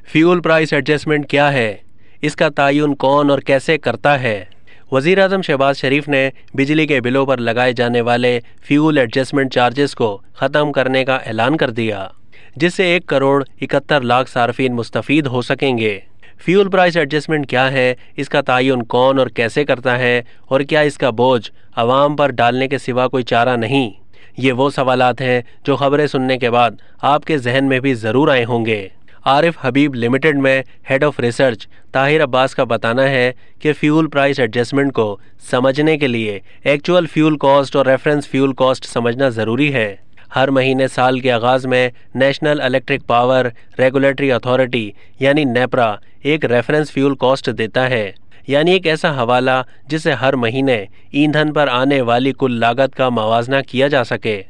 Fuel price adjustment क्या है, इसका तयन कौन और कैसे करता है? वज़ीर आज़म शहबाज शरीफ ने बिजली के बिलों पर लगाए जाने वाले फ्यूल एडजस्टमेंट चार्जेस को ख़त्म करने का ऐलान कर दिया, जिससे 1,71,00,000 सार्फिन मुस्तफ़ीद हो सकेंगे। फ्यूल प्राइस एडजस्टमेंट क्या है, इसका तयन कौन और कैसे करता है, और क्या इसका बोझ आवाम पर डालने के सिवा कोई चारा नहीं? ये वो सवालात हैं जो खबरें सुनने के बाद आपके जहन में भी ज़रूर आए होंगे। आरिफ हबीब लिमिटेड में head of research Tahir Abbas का बताना है कि फ्यूल प्राइस एडजस्टमेंट को समझने के लिए एक्चुअल फ्यूल कॉस्ट और रेफरेंस फ्यूल कॉस्ट समझना ज़रूरी है। हर महीने साल के आगाज़ में national electric power regulatory authority यानी नेपरा एक रेफरेंस फ्यूल कॉस्ट देता है, यानी एक ऐसा हवाला जिससे हर महीने ईंधन पर आने वाली कुल लागत का मवाजना किया जा सके।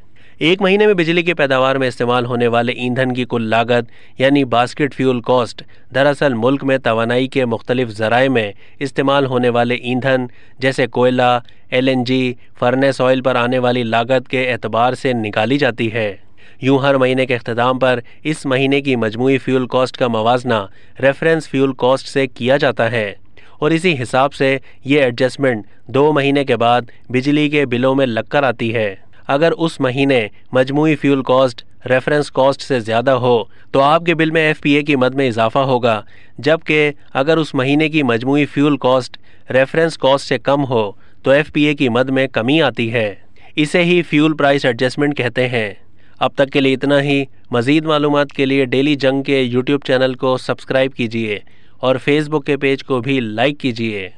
एक महीने में बिजली की पैदावार में इस्तेमाल होने वाले ईंधन की कुल लागत यानी बास्केट फ्यूल कॉस्ट दरअसल मुल्क में तवानाई के मुख्तलिफ ज़राए में इस्तेमाल होने वाले ईंधन जैसे कोयला, LNG, फर्नेस ऑयल पर आने वाली लागत के एतबार से निकाली जाती है। यूं हर महीने के अख्ताम पर इस महीने की मजमूई फ्यूल कॉस्ट का मवाजना रेफरेंस फ्यूल कॉस्ट से किया जाता है और इसी हिसाब से ये एडजस्टमेंट 2 महीने के बाद बिजली के बिलों में लगकर आती है। अगर उस महीने मजमूई फ्यूल कॉस्ट रेफरेंस कॉस्ट से ज़्यादा हो तो आपके बिल में FPA की मद में इजाफा होगा, जबकि अगर उस महीने की मजमूई फ्यूल कॉस्ट रेफरेंस कॉस्ट से कम हो तो FPA की मद में कमी आती है। इसे ही फ्यूल प्राइस एडजस्टमेंट कहते हैं। अब तक के लिए इतना ही। मज़ीद मालूमात के लिए डेली जंग के YouTube चैनल को सब्सक्राइब कीजिए और फेसबुक के पेज को भी लाइक कीजिए।